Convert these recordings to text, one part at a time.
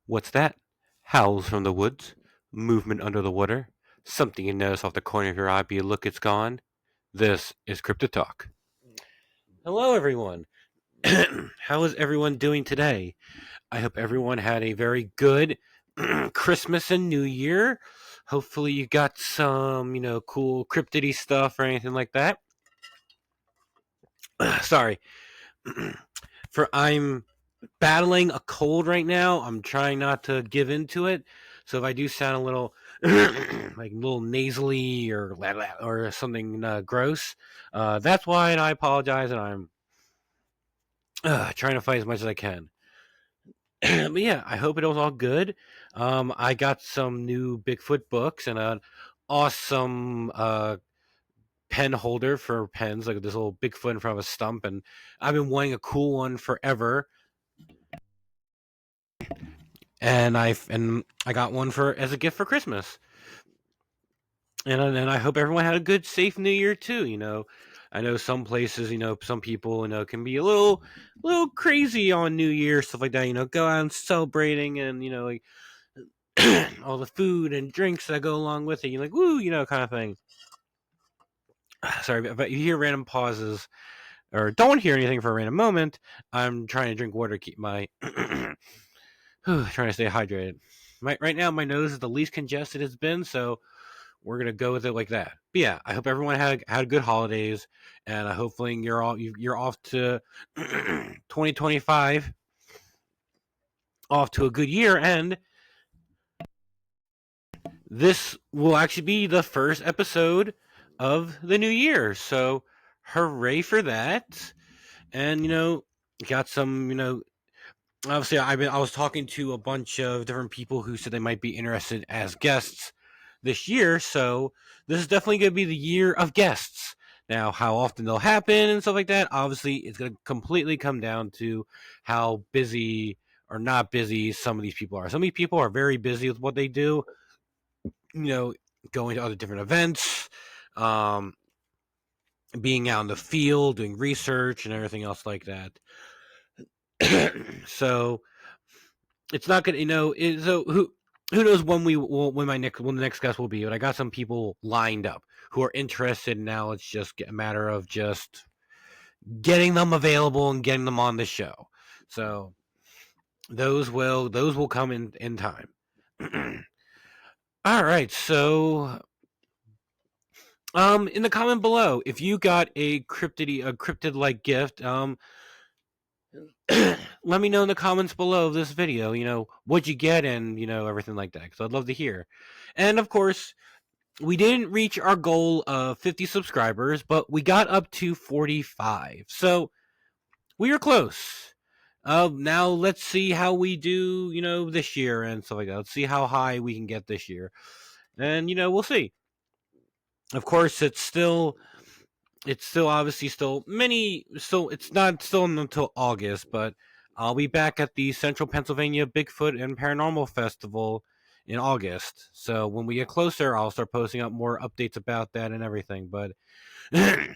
What's that? Howls from the woods, movement under the water, something you notice off the corner of your eye, but you look, it's gone. This is Cryptid Talk. Hello, everyone. How is everyone doing today? I hope everyone had a very good Christmas and New Year. Hopefully, you got some, cool cryptidy stuff or anything like that. Sorry, for I'm battling a cold right now. I'm trying not to give into it. So if I do sound a little like a little nasally or something gross, that's why, and I apologize. And I'm trying to fight as much as I can. But yeah, I hope it was all good. I got some new Bigfoot books and an awesome pen holder for pens, like this little Bigfoot in front of a stump. And I've been wanting a cool one forever. And I got one for as a gift for Christmas. And I hope everyone had a good, safe New Year too. I know some places, some people, can be a little crazy on New Year, stuff like that. Go out and celebrating, and like all the food and drinks that go along with it. You're like, woo, kind of thing. Sorry, but you hear random pauses or don't hear anything for a random moment. I'm trying to drink water to keep my trying to stay hydrated. Right now, my nose is the least congested it's been, so we're gonna go with it like that. But yeah, I hope everyone had good holidays, and hopefully you're off to 2025, off to a good year, and this will actually be the first episode of the new year. So hooray for that! And got some obviously I was talking to a bunch of different people who said they might be interested as guests this year, so this is definitely going to be the year of guests. Now, how often they'll happen and stuff like that, obviously, it's going to completely come down to how busy or not busy some of these people are. Some of these people are very busy with what they do, going to other different events, um, being out in the field, doing research, and everything else like that. So it's not gonna, so who knows when when the next guest will be? But I got some people lined up who are interested. Now it's just a matter of just getting them available and getting them on the show. So those will come in time. All right, so in the comment below, if you got a cryptid like gift, let me know in the comments below this video, what'd you get and, everything like that, because I'd love to hear. And of course, we didn't reach our goal of 50 subscribers, but we got up to 45. So we were close. Now let's see how we do, this year and stuff like that. Let's see how high we can get this year. And, we'll see. Of course, it's still obviously still many, so it's not still until August, but I'll be back at the Central Pennsylvania Bigfoot and Paranormal Festival in August. So when we get closer, I'll start posting up more updates about that and everything. But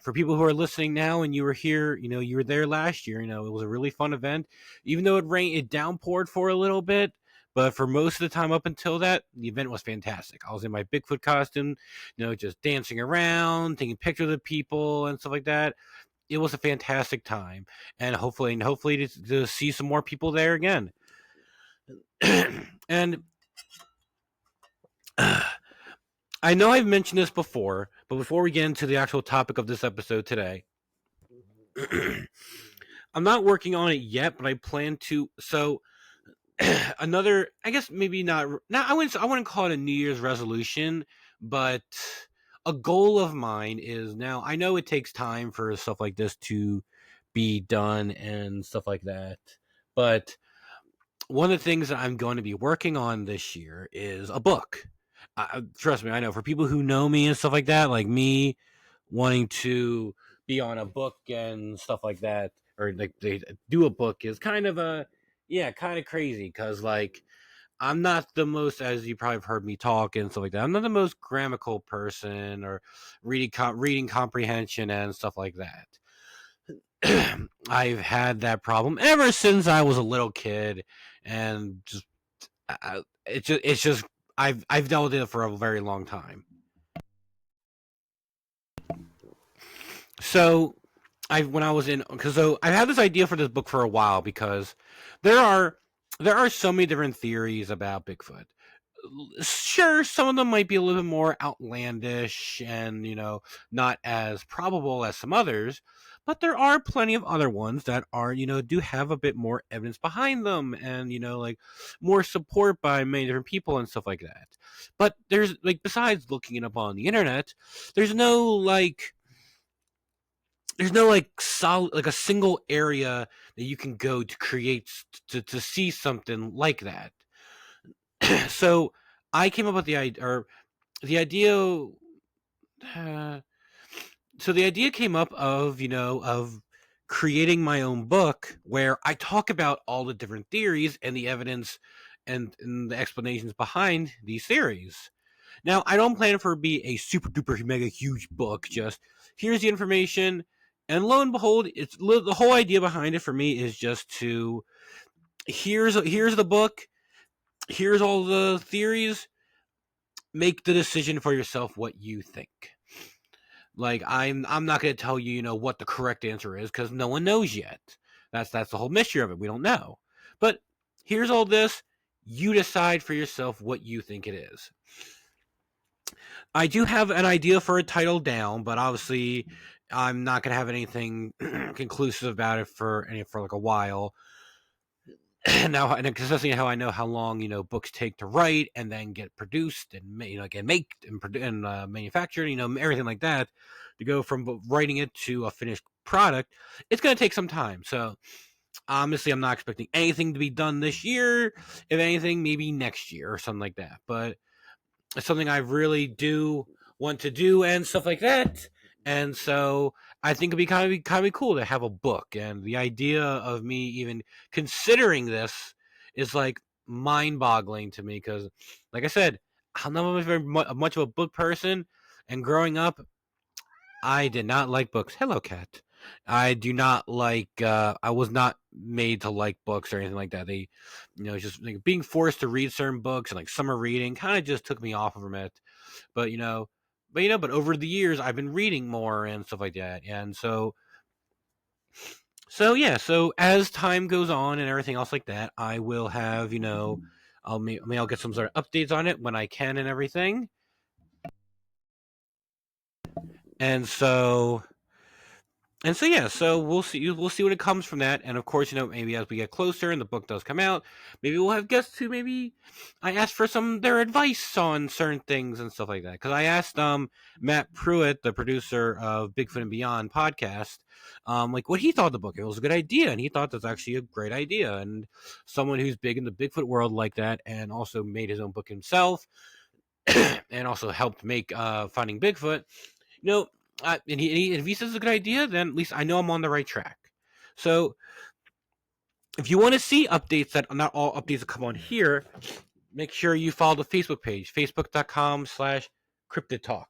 for people who are listening now and you were here, you were there last year, it was a really fun event. Even though it downpoured for a little bit, but for most of the time up until that, the event was fantastic. I was in my Bigfoot costume, just dancing around, taking pictures of people and stuff like that. It was a fantastic time, and hopefully to see some more people there again. And I know I've mentioned this before, but before we get into the actual topic of this episode today, I'm not working on it yet, but I plan to. So another, I guess maybe not. I wouldn't call it a New Year's resolution, but a goal of mine is, now I know it takes time for stuff like this to be done and stuff like that, but one of the things that I'm going to be working on this year is a book. Trust me, I know for people who know me and stuff like that, like me wanting to be on a book and stuff like that, or like they do a book, is kind of crazy, because like I'm not the most, as you probably have heard me talk and stuff like that, I'm not the most grammatical person or reading comprehension and stuff like that. I've had that problem ever since I was a little kid, and just it's just I've dealt with it for a very long time. So I when I was in because so I had this idea for this book for a while because there are there are so many different theories about Bigfoot. Sure, some of them might be a little bit more outlandish and not as probable as some others, but there are plenty of other ones that are do have a bit more evidence behind them and like more support by many different people and stuff like that. But there's like besides looking it up on the internet, there's no like solid like a single area that you can go to create to see something like that. So I came up with the idea, or the idea. So the idea came up of creating my own book where I talk about all the different theories and the evidence and the explanations behind these theories. Now, I don't plan for it to be a super duper mega huge book. Just here's the information, and lo and behold, it's the whole idea behind it for me is just to here's the book, here's all the theories. Make the decision for yourself what you think. Like I'm not going to tell you what the correct answer is because no one knows yet. That's the whole mystery of it. We don't know. But here's all this. You decide for yourself what you think it is. I do have an idea for a title down, but obviously I'm not going to have anything conclusive about it for like a while. Now, and especially how I know how long books take to write and then get produced and get made and manufactured, everything like that, to go from writing it to a finished product, it's going to take some time. So honestly, I'm not expecting anything to be done this year. If anything, maybe next year or something like that. But it's something I really do want to do and stuff like that. And so I think it'd be kind of cool to have a book. And the idea of me even considering this is like mind-boggling to me because, like I said, I'm not very much of a book person. And growing up, I did not like books. Hello, cat. I do not like. I was not made to like books or anything like that. They, just like being forced to read certain books and like summer reading kind of just took me off of it. But but over the years I've been reading more and stuff like that, and so yeah. So as time goes on and everything else like that, I will have I'll get some sort of updates on it when I can and everything, and so. And so yeah, so we'll see what it comes from that, and of course maybe as we get closer and the book does come out, maybe we'll have guests who maybe I asked for their advice on certain things and stuff like that because I asked Matt Pruitt, the producer of Bigfoot and Beyond podcast, like what he thought of the book. It was a good idea, and he thought that's actually a great idea, and someone who's big in the Bigfoot world like that, and also made his own book himself, and also helped make Finding Bigfoot. You know, if he says it's a good idea, then at least I know I'm on the right track. So, if you want to see updates that not all updates that come on here, make sure you follow the Facebook page, facebook.com/Cryptid Talk,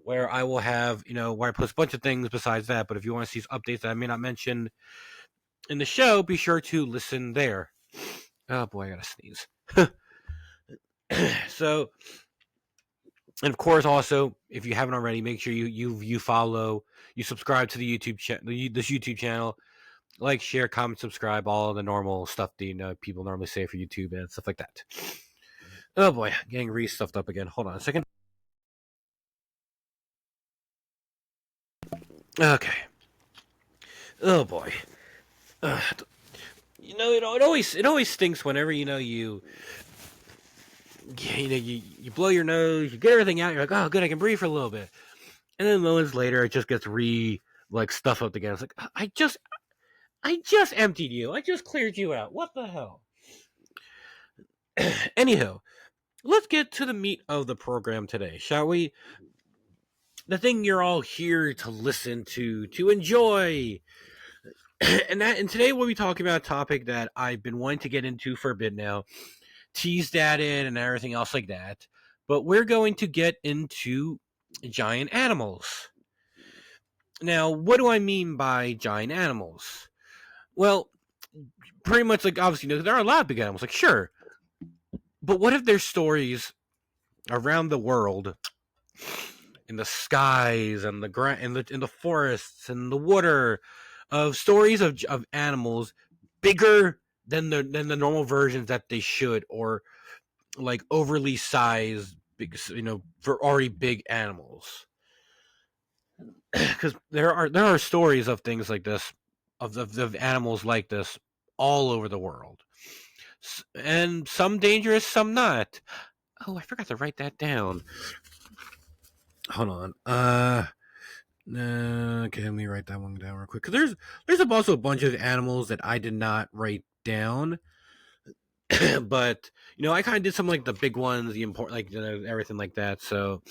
where I will have, where I post a bunch of things besides that. But if you want to see updates that I may not mention in the show, be sure to listen there. Oh boy, I gotta sneeze. So, and of course, also, if you haven't already, make sure you follow, you subscribe to the this YouTube channel, like, share, comment, subscribe, all of the normal stuff that people normally say for YouTube and stuff like that. Oh boy, getting re-stuffed up again. Hold on a second. Okay. Oh boy. It always stinks whenever you blow your nose, you get everything out, you're like, oh good, I can breathe for a little bit, and then moments later it just gets stuff up again. It's like I just emptied you, I just cleared you out. What the hell? Anyhow, let's get to the meat of the program today, shall we? The thing you're all here to listen to enjoy. And today we'll be talking about a topic that I've been wanting to get into for a bit now, teased at it and everything else like that. But we're going to get into giant animals. Now, what do I mean by giant animals? Well, pretty much like obviously there are a lot of big animals. Like sure, But what if there's stories around the world, in the skies and the ground, in the forests and the water, of stories of animals bigger than the normal versions that they should, or like overly sized, big, for already big animals? Because there are stories of things like this, of animals like this all over the world, and some dangerous, some not. Oh, I forgot to write that down. Hold on. Okay, let me write that one down real quick. Cause there's also a bunch of animals that I did not write down, but I kind of did some like the big ones, the important, like everything like that. So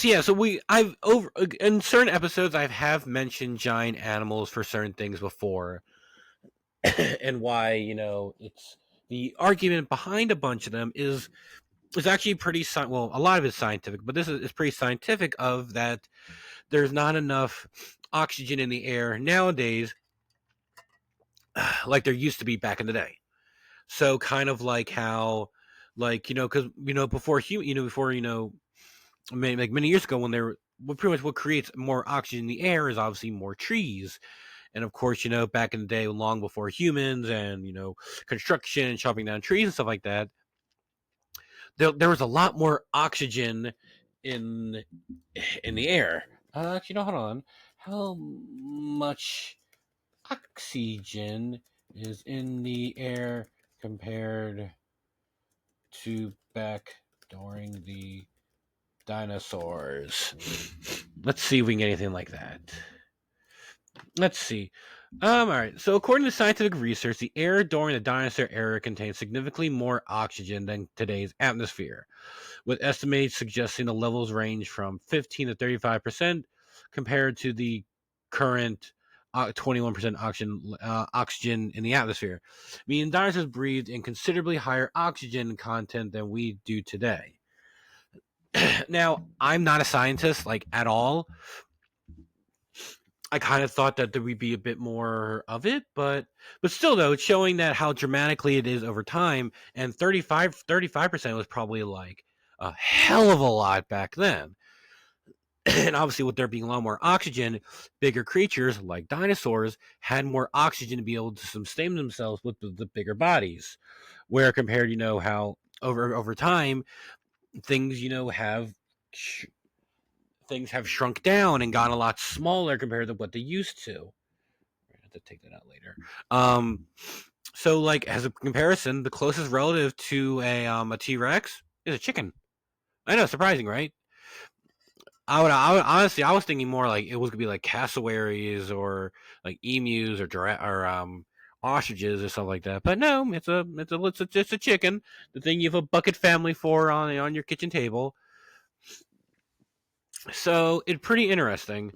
yeah. So I've over in certain episodes I have mentioned giant animals for certain things before, and why it's the argument behind a bunch of them is actually pretty well, a lot of it's scientific, but this is pretty scientific, of that there's not enough oxygen in the air nowadays like there used to be back in the day. So kind of like how, like, because before like many years ago, when pretty much what creates more oxygen in the air is obviously more trees. And of course, back in the day, long before humans and construction and chopping down trees and stuff like that, there was a lot more oxygen in the air. Actually, no, hold on. How much oxygen is in the air compared to back during the dinosaurs? Let's see if we can get anything like that. Let's see. All right. So, according to scientific research, the air during the dinosaur era contained significantly more oxygen than today's atmosphere, with estimates suggesting the levels range from 15 to 35% compared to the current 21% oxygen in the atmosphere. Meaning dinosaurs breathed in considerably higher oxygen content than we do today. Now, I'm not a scientist, like, at all. I kind of thought that there would be a bit more of it, but still, though, it's showing that how dramatically it is over time. And 35% was probably like a hell of a lot back then. And obviously, with there being a lot more oxygen, bigger creatures like dinosaurs had more oxygen to be able to sustain themselves with the bigger bodies. Where compared, how over time things, things have shrunk down and gotten a lot smaller compared to what they used to. I have to take that out later. So, like, as a comparison, the closest relative to a T-Rex is a chicken. I know, surprising, right? I would honestly, I was thinking more like it was gonna be like cassowaries or like emus or ostriches or something like that. But no, it's a chicken. The thing you have a bucket family for on your kitchen table. So it's pretty interesting.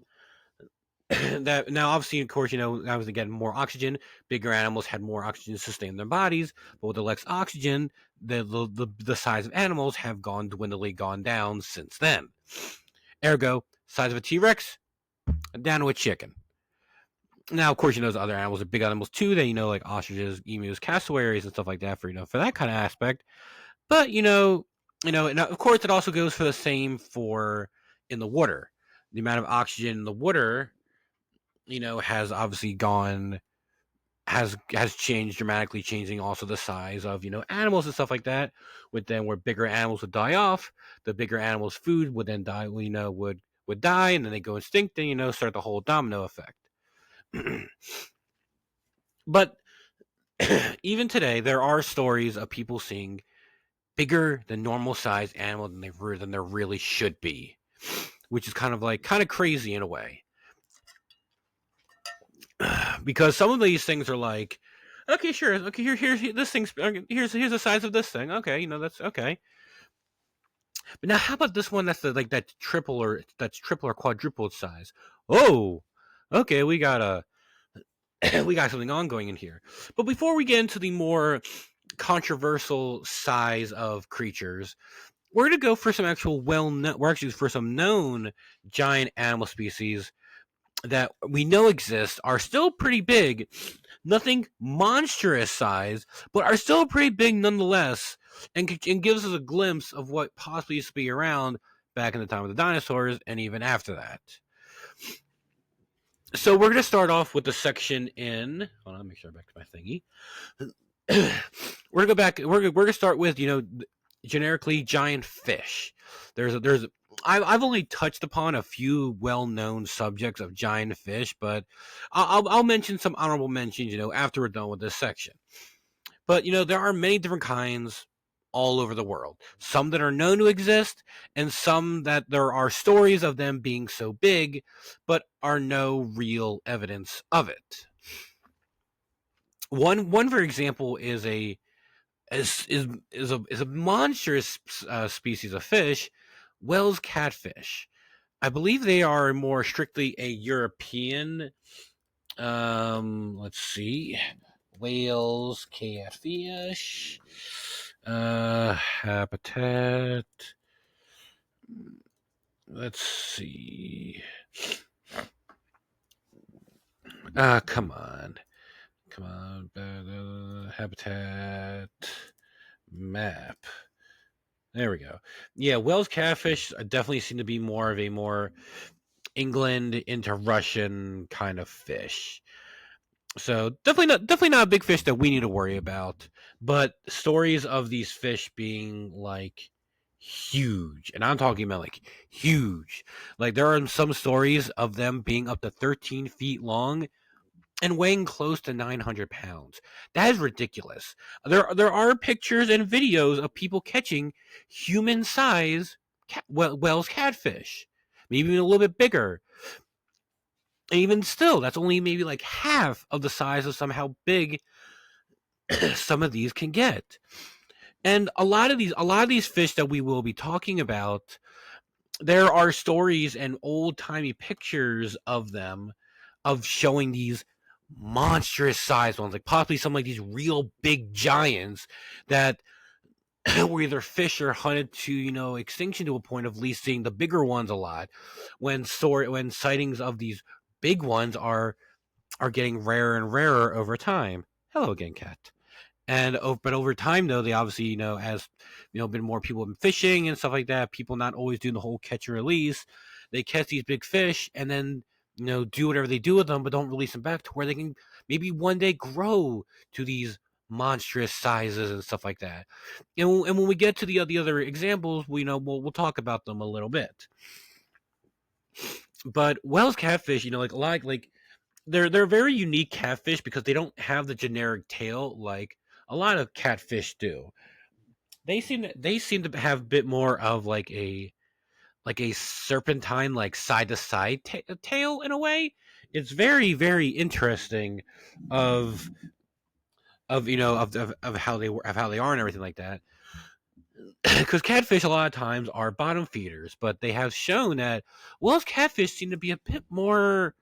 That now, obviously, of course, obviously getting more oxygen, bigger animals had more oxygen to sustain their bodies, but with the less oxygen, the size of animals have gone down since then. Ergo, size of a T-Rex, down to a chicken. Now, of course, there's other animals, are big animals too, that like ostriches, emus, cassowaries, and stuff like that for that kind of aspect. But and of course, it also goes for the same for in the water. The amount of oxygen in the water, has obviously has changed dramatically, changing also the size of animals and stuff like that. With then where bigger animals would die off, the bigger animals' food would then die. Would die, and then they go extinct, and start the whole domino effect. But even today, there are stories of people seeing bigger than normal sized animals than there really should be, which is kind of crazy in a way. Because some of these things are like, okay, sure, okay, here's this thing's here's the size of this thing. Okay, that's okay. But now, how about this one that's that's triple or quadruple size? Oh, okay, we got we got something ongoing in here. But before we get into the more controversial size of creatures, we're gonna go for some actual we're actually for some known giant animal species that we know exist are still pretty big. Nothing monstrous size, but are still pretty big nonetheless, and gives us a glimpse of what possibly used to be around back in the time of the dinosaurs and even after that. So we're going to start off with the section in. Hold on, make sure I'm back to my thingy. We're gonna go back. We're gonna start with generically giant fish. I've only touched upon a few well-known subjects of giant fish, but I'll mention some honorable mentions, after we're done with this section. But there are many different kinds all over the world. Some that are known to exist, and some that there are stories of them being so big, but are no real evidence of it. One for example is a monstrous species of fish, Wels catfish. I believe they are more strictly a European. Let's see, Wales catfish. Habitat. Let's see. Come on. Habitat map. There we go. Yeah, Wels catfish definitely seem to be more of a more England into Russian kind of fish. So definitely not a big fish that we need to worry about. But stories of these fish being like huge, and I'm talking about like huge. Like there are some stories of them being up to 13 feet long and weighing close to 900 pounds. That is ridiculous. There are pictures and videos of people catching human size Wels catfish, maybe even a little bit bigger. And even still, that's only maybe like half of the size of how big some of these can get. And a lot of these fish that we will be talking about, there are stories and old timey pictures of them, of showing these monstrous size ones, like possibly some like these real big giants that were either fish or hunted to extinction, to a point of at least seeing the bigger ones a lot. When sightings of these big ones are getting rarer and rarer over time. Hello again, Cat. But over time, though, they obviously, as been more people been fishing and stuff like that, people not always doing the whole catch and release. They catch these big fish and then do whatever they do with them, but don't release them back to where they can maybe one day grow to these monstrous sizes and stuff like that. And when we get to the other examples, we'll talk about them a little bit. But Wels catfish, like a lot like they're very unique catfish because they don't have the generic tail like a lot of catfish do. They seem to have a bit more of like a serpentine, like side to side tail in a way. It's very very interesting of how they are and everything like that. Because catfish a lot of times are bottom feeders, but they have shown that Wels catfish seem to be a bit more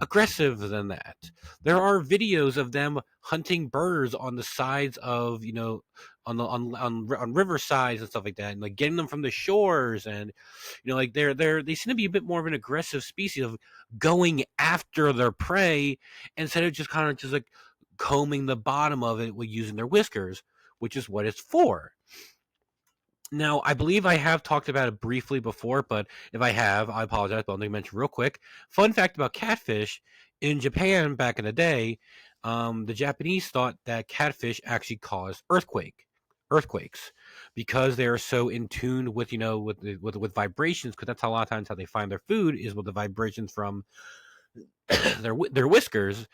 aggressive than that. There are videos of them hunting birds on the sides of on river sides and stuff like that, and like getting them from the shores, and like they seem to be a bit more of an aggressive species of going after their prey instead of just kind of just like combing the bottom of it with using their whiskers, which is what it's for. Now, I believe I have talked about it briefly before, but if I have, I apologize, but I'm going to mention real quick. Fun fact about catfish, in Japan back in the day, the Japanese thought that catfish actually caused earthquakes, because they are so in tune with with vibrations, because that's a lot of times how they find their food is with the vibrations from their whiskers.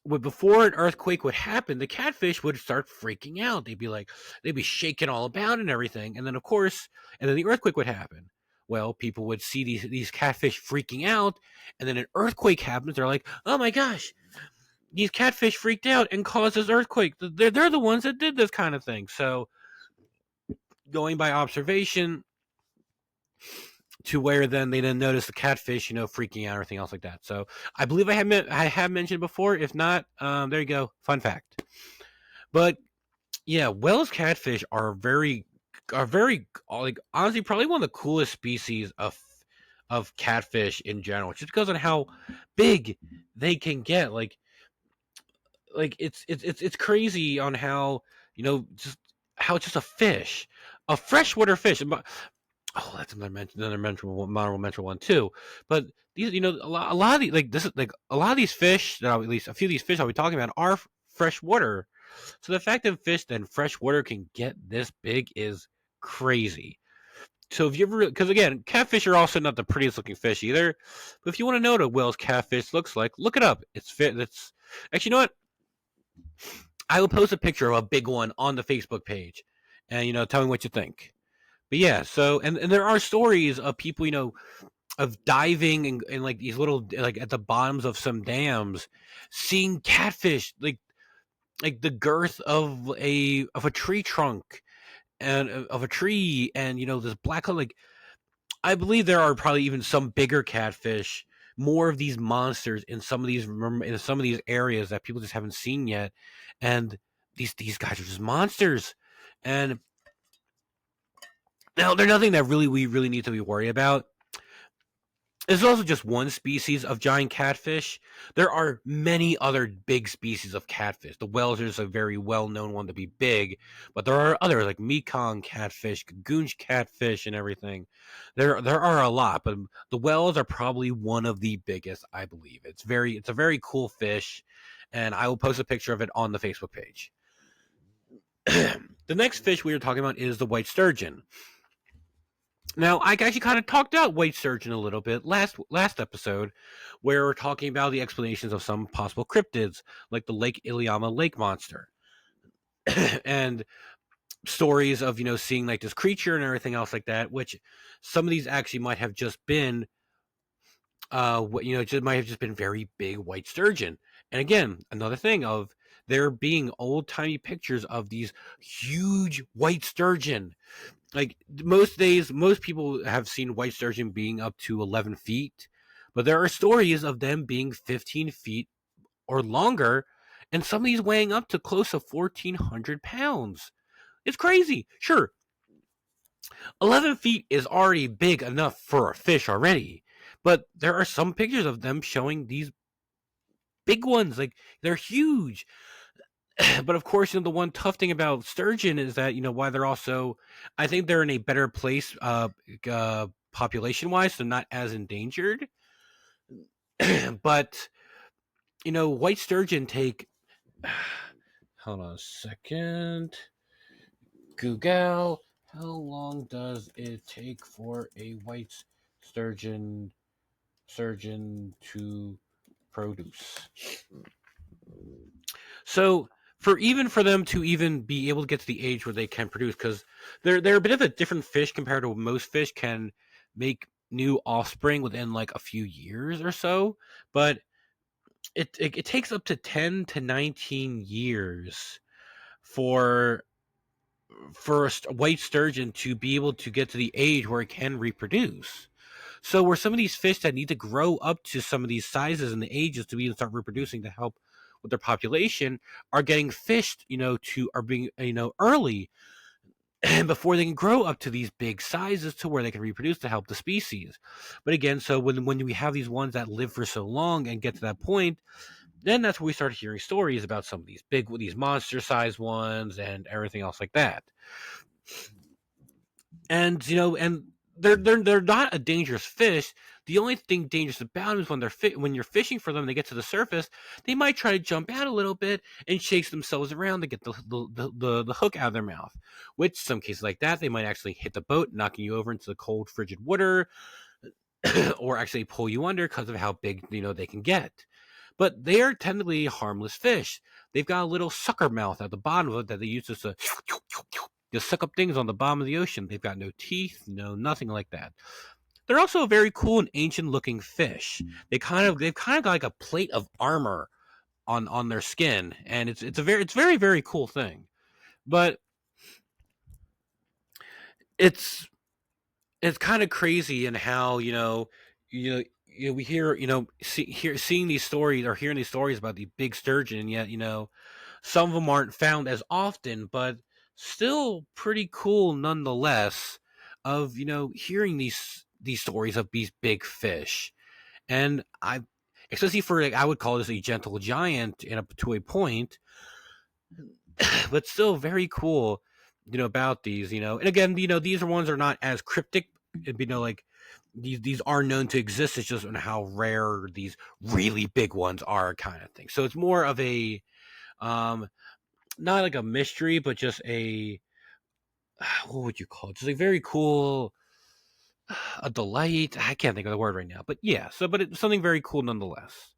Before an earthquake would happen, the catfish would start freaking out. They'd be shaking all about and everything. And then the earthquake would happen. Well, people would see these catfish freaking out, and then an earthquake happens. They're like, oh my gosh, these catfish freaked out and caused this earthquake. They're the ones that did this kind of thing. So going by observation, to where then they didn't notice the catfish, freaking out or anything else like that. So I believe I have mentioned before. If not, there you go. Fun fact. But yeah, Wels catfish are very like honestly probably one of the coolest species of catfish in general, just because of how big they can get. Like it's crazy on how just how it's just a fish, a freshwater fish. Oh, that's another mental one too. But these, a lot of these, like this is like a lot of these fish, at least a few of these fish I'll be talking about are freshwater. So the fact that fish in freshwater can get this big is crazy. So if you ever, because again, catfish are also not the prettiest looking fish either. But if you want to know what a whale's catfish looks like, look it up. It's fit. It's actually, you know what? I will post a picture of a big one on the Facebook page, and tell me what you think. But yeah, so and there are stories of people, of diving and like these little like at the bottoms of some dams, seeing catfish like the girth of a tree trunk and of a tree, and this black color. Like I believe there are probably even some bigger catfish, more of these monsters in some of these areas that people just haven't seen yet, and these guys are just monsters, and now they're nothing that we really need to be worried about. There's also just one species of giant catfish. There are many other big species of catfish. The whales is a very well-known one to be big, but there are others like Mekong catfish, Goonch catfish, and everything. There are a lot, but the whales are probably one of the biggest, I believe. It's a very cool fish, and I will post a picture of it on the Facebook page. The next fish we are talking about is the white sturgeon. Now, I actually kind of talked out white sturgeon a little bit last episode, where we're talking about the explanations of some possible cryptids, like the Lake Iliamna lake monster, and stories of seeing like this creature and everything else like that. Which some of these actually might have just been, just might have just been very big white sturgeon. And again, another thing of there being old timey pictures of these huge white sturgeon. Like most days, most people have seen white sturgeon being up to 11 feet, but there are stories of them being 15 feet or longer, and some of these weighing up to close to 1,400 pounds. It's crazy. Sure, 11 feet is already big enough for a fish already, but there are some pictures of them showing these big ones. Like they're huge. But of course, the one tough thing about sturgeon is that why they're also, I think they're in a better place, population wise, so not as endangered. But white sturgeon take. Hold on a second. Google. How long does it take for a white sturgeon to produce? So for them to even be able to get to the age where they can produce, because they're a bit of a different fish compared to most fish can make new offspring within like a few years or so, but it takes up to 10 to 19 years for a white sturgeon to be able to get to the age where it can reproduce. So where some of these fish that need to grow up to some of these sizes and the ages to be able to start reproducing to help with their population are getting fished, are being, early and before they can grow up to these big sizes to where they can reproduce to help the species. But again, so when we have these ones that live for so long and get to that point, then that's when we start hearing stories about some of these monster sized ones and everything else like that. And and they're not a dangerous fish. The only thing dangerous about them is when you're fishing for them, they get to the surface, they might try to jump out a little bit and chase themselves around to get the hook out of their mouth. Which some cases like that, they might actually hit the boat, knocking you over into the cold, frigid water, or actually pull you under because of how big they can get. But they are technically a harmless fish. They've got a little sucker mouth at the bottom of it that they use to just suck up things on the bottom of the ocean. They've got no teeth, nothing like that. They're also a very cool and ancient looking fish. They've kind of got like a plate of armor on their skin, and it's very very cool thing. But it's kind of crazy in how we hear seeing these stories or hearing these stories about the big sturgeon, and yet some of them aren't found as often, but still pretty cool nonetheless. Of hearing these stories of these big fish, and especially for I would call this a gentle giant to a point, but still very cool, about these, and again, these are ones that are not as cryptic, like these are known to exist. It's just on how rare these really big ones are, kind of thing. So it's more of a, not like a mystery, but just a, what would you call it? Just a very cool, a delight. I can't think of the word right now, but yeah. So, but it's something very cool nonetheless.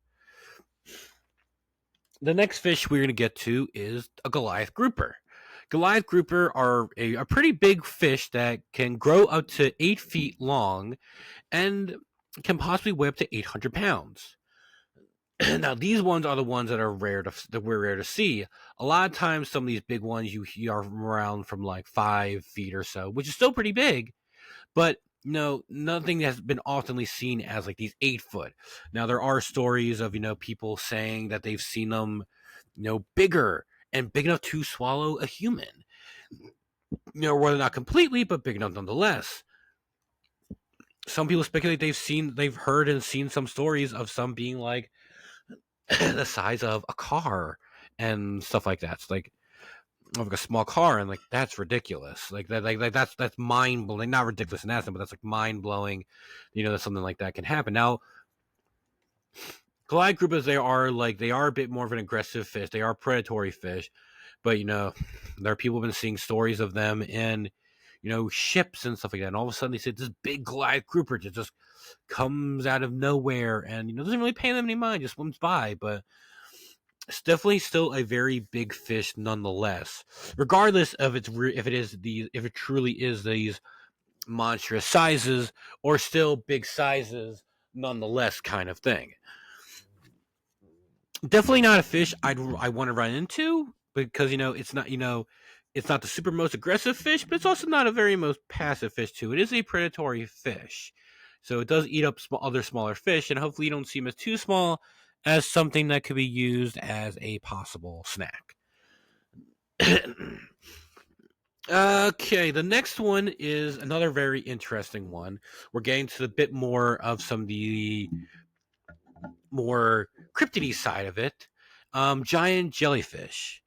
The next fish we're going to get to is a Goliath grouper. Goliath grouper are a pretty big fish that can grow up to 8 feet long and can possibly weigh up to 800 pounds. Now, these ones are the ones that we're rare to see. A lot of times, some of these big ones you hear are around from like 5 feet or so, which is still pretty big, but nothing has been oftenly seen as like these 8 foot. Now, there are stories of people saying that they've seen them, bigger and big enough to swallow a human. Whether not completely, but big enough nonetheless. Some people speculate they've heard and seen some stories of some being like the size of a car and stuff like that. It's like a small car, and like that's ridiculous. Like that's mind blowing. Not ridiculous in that sense, but that's like mind blowing. That something like that can happen. Now, Goliath groupers, they are a bit more of an aggressive fish. They are predatory fish, but there are people who've been seeing stories of them in ships and stuff like that. And all of a sudden, they say this big Goliath grouper just comes out of nowhere and doesn't really pay them any mind, just swims by. But it's definitely still a very big fish nonetheless, regardless of if it truly is these monstrous sizes or still big sizes nonetheless, kind of thing. Definitely not a fish I want to run into, because it's not the super most aggressive fish, but it's also not a very most passive fish too. It is a predatory fish, so it does eat up other smaller fish, and hopefully you don't see them as too small, as something that could be used as a possible snack. Okay, the next one is another very interesting one. We're getting to a bit more of some of the more cryptidy side of it. Giant jellyfish.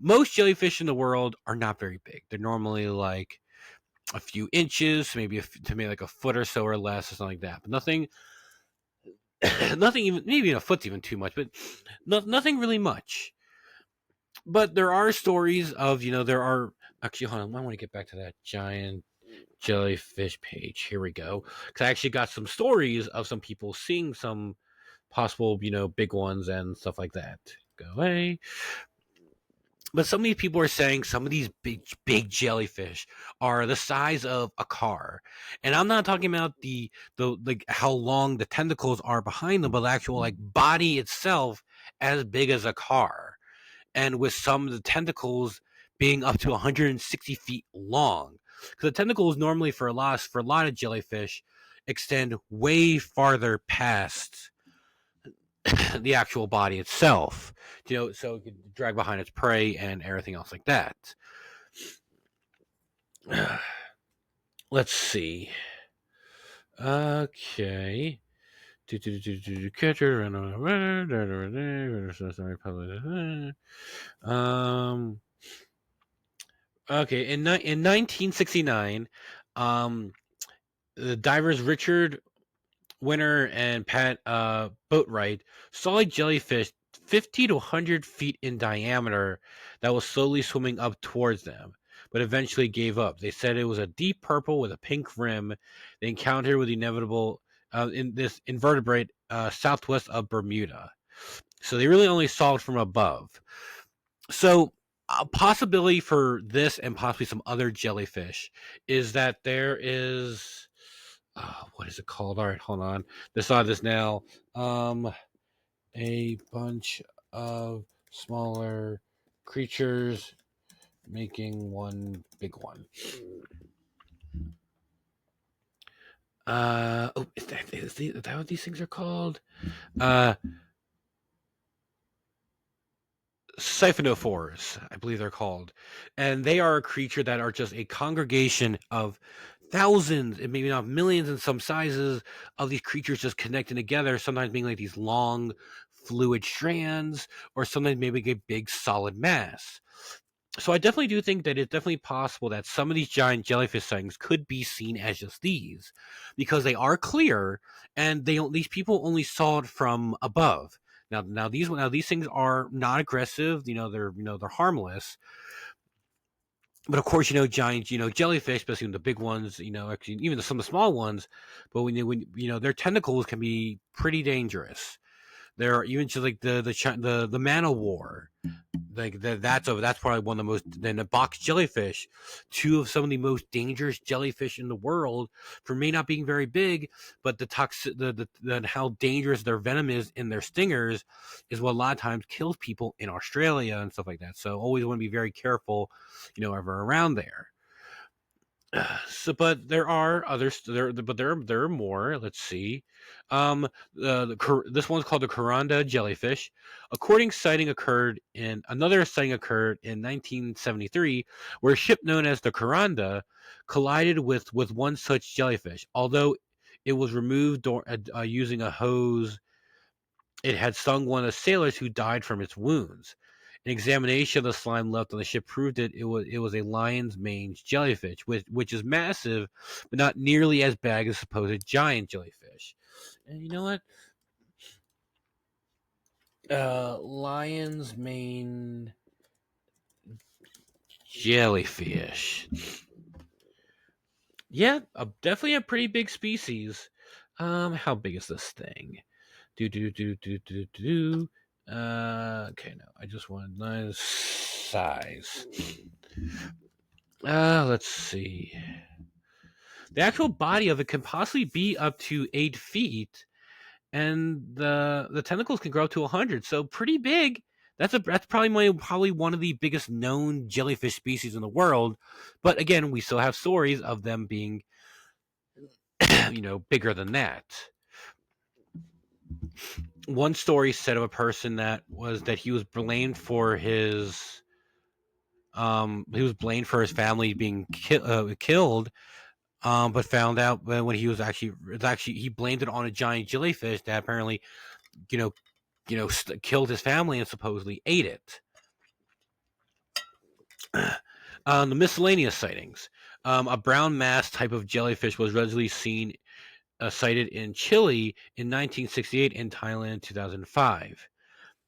Most jellyfish in the world are not very big. They're normally like a few inches, maybe like a foot or so or less, or something like that. But nothing, nothing even, maybe a foot's even too much, but nothing really much. But there are stories of, there are, actually, hold on, I want to get back to that giant jellyfish page. Here we go. Because I actually got some stories of some people seeing some possible, big ones and stuff like that. Go away. But some of these people are saying some of these big jellyfish are the size of a car, and I'm not talking about the like how long the tentacles are behind them, but the actual like body itself as big as a car, and with some of the tentacles being up to 160 feet long. Because the tentacles normally for a lot of jellyfish extend way farther past the actual body itself, so it can drag behind its prey and everything else like that. Let's see. Okay. Okay. In 1969, the divers Richard Winter and Pat Boatwright saw a jellyfish 50 to 100 feet in diameter that was slowly swimming up towards them, but eventually gave up. They said it was a deep purple with a pink rim. They encountered with the inevitable in this invertebrate southwest of Bermuda. So they really only saw it from above. So a possibility for this and possibly some other jellyfish is that there is what is it called? All right, hold on. Decide this now. A bunch of smaller creatures making one big one. Is that what these things are called? Siphonophores, I believe they're called. And they are a creature that are just a congregation of thousands and maybe not millions in some sizes of these creatures just connecting together, sometimes being like these long fluid strands, or sometimes maybe a big solid mass. So I definitely do think that it's definitely possible that some of these giant jellyfish sightings could be seen as just these, because they are clear and these people only saw it from above. Now these things are not aggressive. They're harmless. But of course, giant, jellyfish, especially the big ones, actually even some of the small ones. But when their tentacles can be pretty dangerous. There are even just like the man o' war, like that's probably one of the most. Then the box jellyfish, two of some of the most dangerous jellyfish in the world, for may not being very big, but the toxic the how dangerous their venom is in their stingers is what a lot of times kills people in Australia and stuff like that. So always want to be very careful, ever around there. So, but there are others. There are more. Let's see. This one's called the Kuranda jellyfish. Another sighting occurred in 1973, where a ship known as the Kuranda collided with one such jellyfish. Although it was removed using a hose, it had stung one of the sailors who died from its wounds. An examination of the slime left on the ship proved it was a lion's mane jellyfish, which is massive, but not nearly as bad as supposed giant jellyfish. And you know what? Lion's mane jellyfish. Yeah, definitely a pretty big species. How big is this thing? Do. Okay, no, I just want nice size. Let's see. The actual body of it can possibly be up to 8 feet, and the tentacles can grow up to 100. So pretty big. That's probably one of the biggest known jellyfish species in the world. But again, we still have stories of them being, bigger than that. One story said of a person that he was blamed for his family being killed, but found out when he was he blamed it on a giant jellyfish that apparently, you know, killed his family and supposedly ate it. The miscellaneous sightings. A brown mass type of jellyfish was regularly sighted in Chile in 1968 and Thailand in 2005.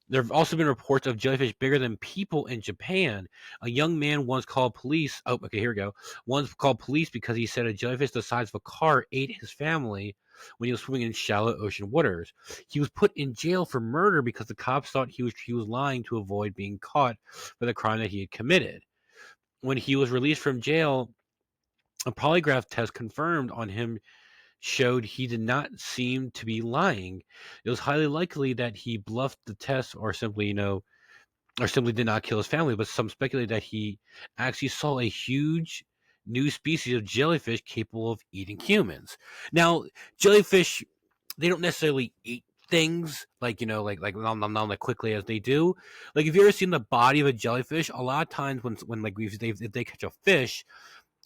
There have also been reports of jellyfish bigger than people in Japan. A young man once called police. Oh, okay, here we go. Once called police because he said a jellyfish the size of a car ate his family when he was swimming in shallow ocean waters. He was put in jail for murder because the cops thought he was lying to avoid being caught for the crime that he had committed. When he was released from jail, a polygraph test confirmed on him showed he did not seem to be lying. It was highly likely that he bluffed the test or simply did not kill his family, but some speculate that he actually saw a huge new species of jellyfish capable of eating humans. Now, jellyfish, they don't necessarily eat things like nom nom nom like quickly as they do. Like, if you ever seen the body of a jellyfish, a lot of times when like if they catch a fish,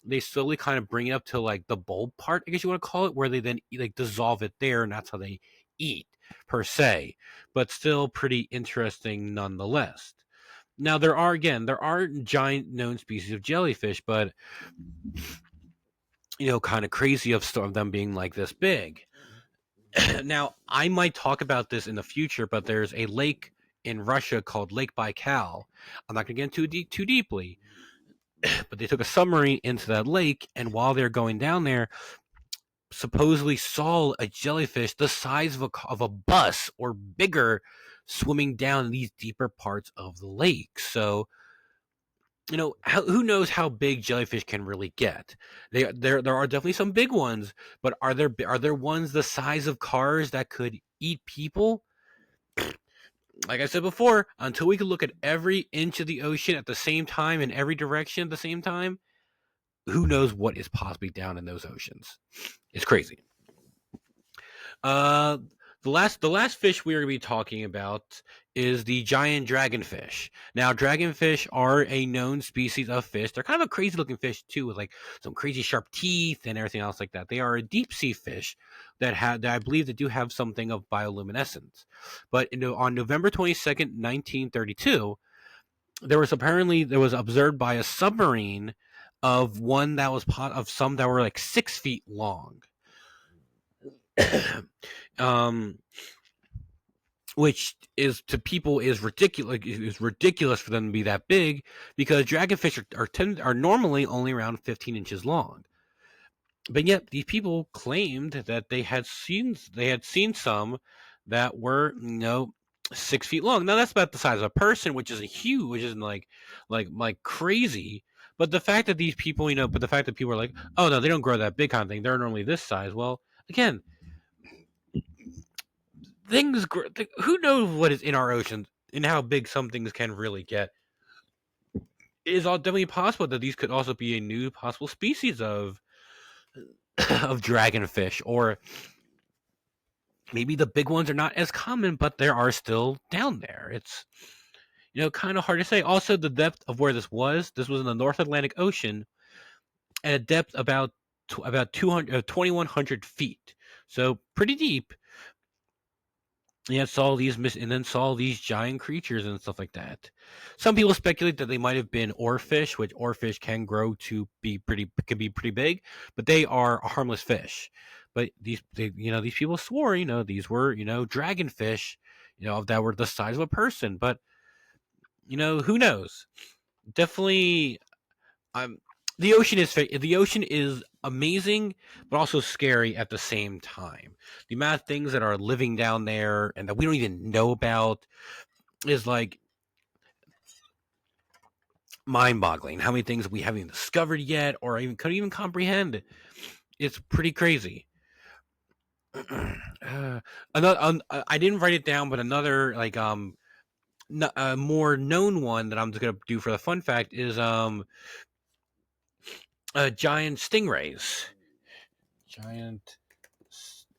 they slowly kind of bring it up to like the bulb part, I guess you want to call it, where they then like dissolve it there, and that's how they eat per se. But still pretty interesting nonetheless. Now there are giant known species of jellyfish, but kind of crazy of them being like this big. Now I might talk about this in the future, but there's a lake in Russia called Lake Baikal. I'm not gonna get into it too deeply, but they took a submarine into that lake, and while they're going down there, supposedly saw a jellyfish the size of a bus or bigger swimming down these deeper parts of the lake. So, who knows how big jellyfish can really get? There are definitely some big ones, but are there ones the size of cars that could eat people? Like I said before, until we can look at every inch of the ocean at the same time in every direction at the same time, who knows what is possibly down in those oceans? It's crazy. Uh, the last fish we are going to be talking about is the giant dragonfish. Now, dragonfish are a known species of fish. They're kind of a crazy looking fish too, with like some crazy sharp teeth and everything else like that. They are a deep sea fish that I believe that do have something of bioluminescence. But on November 22nd, 1932, there was observed by a submarine of one that was of some that were like 6 feet long. um which is to people is ridiculous for them to be that big, because dragonfish are normally only around 15 inches long. But yet these people claimed that they had seen some that were 6 feet long. Now that's about the size of a person, which isn't huge, which isn't like crazy. But the fact that these people, but the fact that people are like, oh no, they don't grow that big kind of thing. They're normally this size. Well, again, who knows what is in our oceans and how big some things can really get. It is all definitely possible that these could also be a new possible species of of dragonfish, or maybe the big ones are not as common, but there are still down there. It's kind of hard to say. Also, the depth of where this was in the North Atlantic Ocean at a depth about 2,100 feet, so pretty deep. Yeah, and then saw these giant creatures and stuff like that. Some people speculate that they might have been oarfish, which oarfish can grow to be pretty big, but they are a harmless fish. But these people swore, these were, dragonfish, that were the size of a person. But who knows? Definitely, the ocean is amazing, but also scary at the same time. The amount of things that are living down there and that we don't even know about is like mind-boggling. How many things we haven't even discovered yet, or even could even comprehend? It's pretty crazy. I didn't write it down, but another more known one that I'm just gonna do for the fun fact is giant stingrays. Giant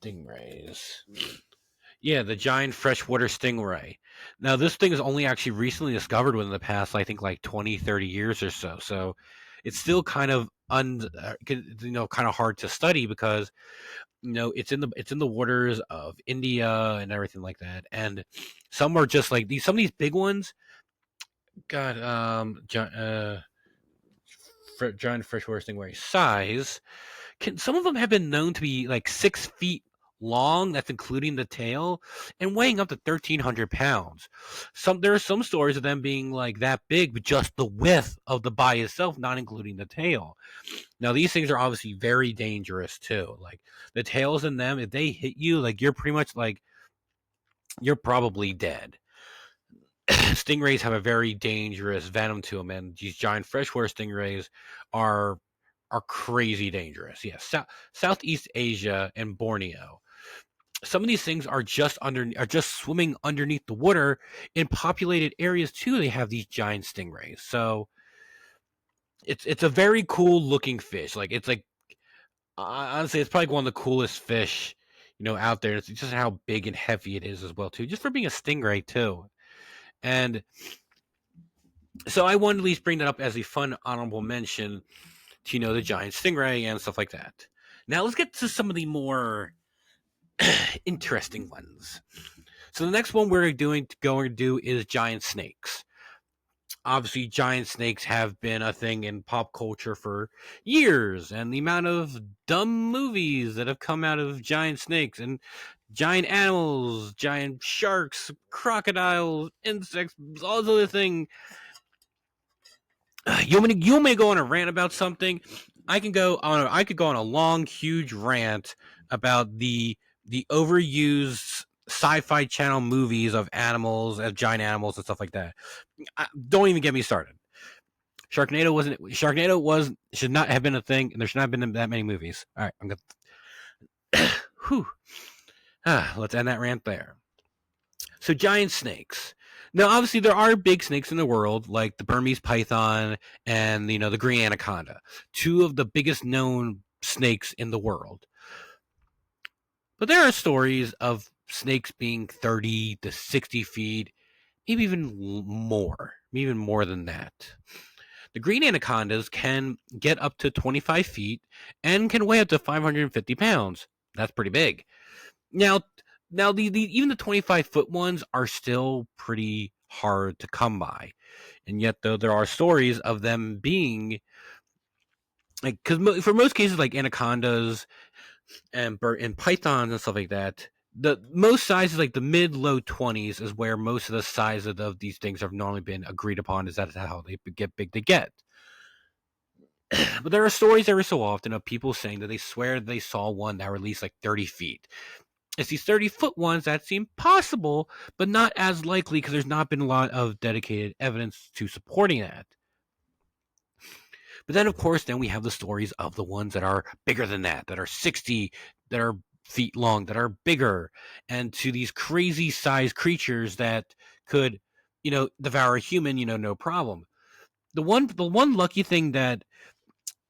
stingrays. Yeah, the giant freshwater stingray. Now, this thing is only actually recently discovered within the past, I think, like 20, 30 years or so. So it's still kind of kind of hard to study, because it's in the waters of India and everything like that. And some are just like some of these big ones. God, giant freshwater stingray size. Some of them have been known to be like 6 feet long. That's including the tail, and weighing up to 1,300 pounds. There are some stories of them being like that big, but just the width of the body itself, not including the tail. Now these things are obviously very dangerous too. Like the tails in them, if they hit you, like you're pretty much like you're probably dead. Stingrays have a very dangerous venom to them, and these giant freshwater stingrays are crazy dangerous. Yes, Southeast Asia and Borneo. Some of these things are just swimming underneath the water in populated areas too. They have these giant stingrays, so it's a very cool looking fish. Like it's like honestly, it's probably one of the coolest fish out there. It's just how big and heavy it is as well too, just for being a stingray too. And so I wanted to at least bring that up as a fun honorable mention to the giant stingray and stuff like that. Now let's get to some of the more interesting ones. So the next one we're going to do is giant snakes. Obviously, giant snakes have been a thing in pop culture for years, and the amount of dumb movies that have come out of giant snakes and giant animals, giant sharks, crocodiles, insects, all those other things. You want me to go on a rant about something? I could go on a long, huge rant about the overused sci-fi channel movies of animals, of giant animals and stuff like that. Don't even get me started. Sharknado should not have been a thing, and there should not have been that many movies. All right, I'm gonna. Whew. Let's end that rant there. So giant snakes. Now, obviously, there are big snakes in the world, like the Burmese python and the green anaconda, two of the biggest known snakes in the world. But there are stories of snakes being 30 to 60 feet, maybe even more than that. The green anacondas can get up to 25 feet and can weigh up to 550 pounds. That's pretty big. Now, even the 25-foot ones are still pretty hard to come by, and yet though there are stories of them being like, because for most cases like anacondas and pythons and stuff like that, the most sizes like the mid low 20s is where most of the size of these things have normally been agreed upon. Is that how they get big they get? But there are stories every so often of people saying that they swear they saw one that were at least like 30 feet. It's these 30-foot ones that seem possible, but not as likely because there's not been a lot of dedicated evidence to supporting that. But then, of course, then we have the stories of the ones that are bigger than that are 60, that are feet long, that are bigger, and to these crazy sized creatures that could, devour a human, no problem. The one lucky thing that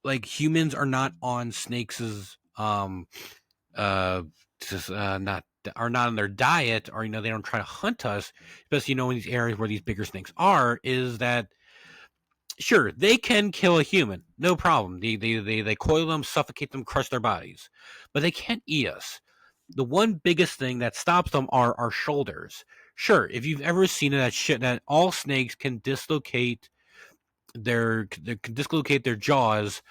like humans are not on snakes' uh just not are not on their diet, or they don't try to hunt us, especially in these areas where these bigger snakes are, is that sure they can kill a human, no problem. They coil them, suffocate them, crush their bodies, but they can't eat us. The one biggest thing that stops them are our shoulders. Sure, if you've ever seen that all snakes can dislocate their jaws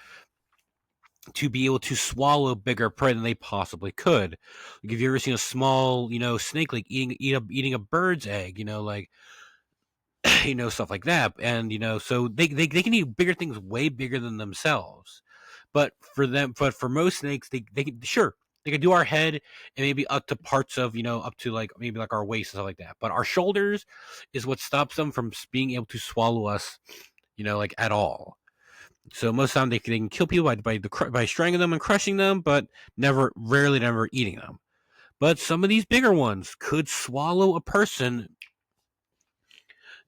to be able to swallow bigger prey than they possibly could. Like, if you ever seen a small, snake like eating a bird's egg, like stuff like that, and so they can eat bigger things, way bigger than themselves. But for most snakes, they can, sure, they can do our head and maybe up to parts of up to like maybe like our waist and stuff like that. But our shoulders is what stops them from being able to swallow us, like at all. So most of the time they can kill people by strangling them and crushing them, but rarely never eating them. But some of these bigger ones could swallow a person,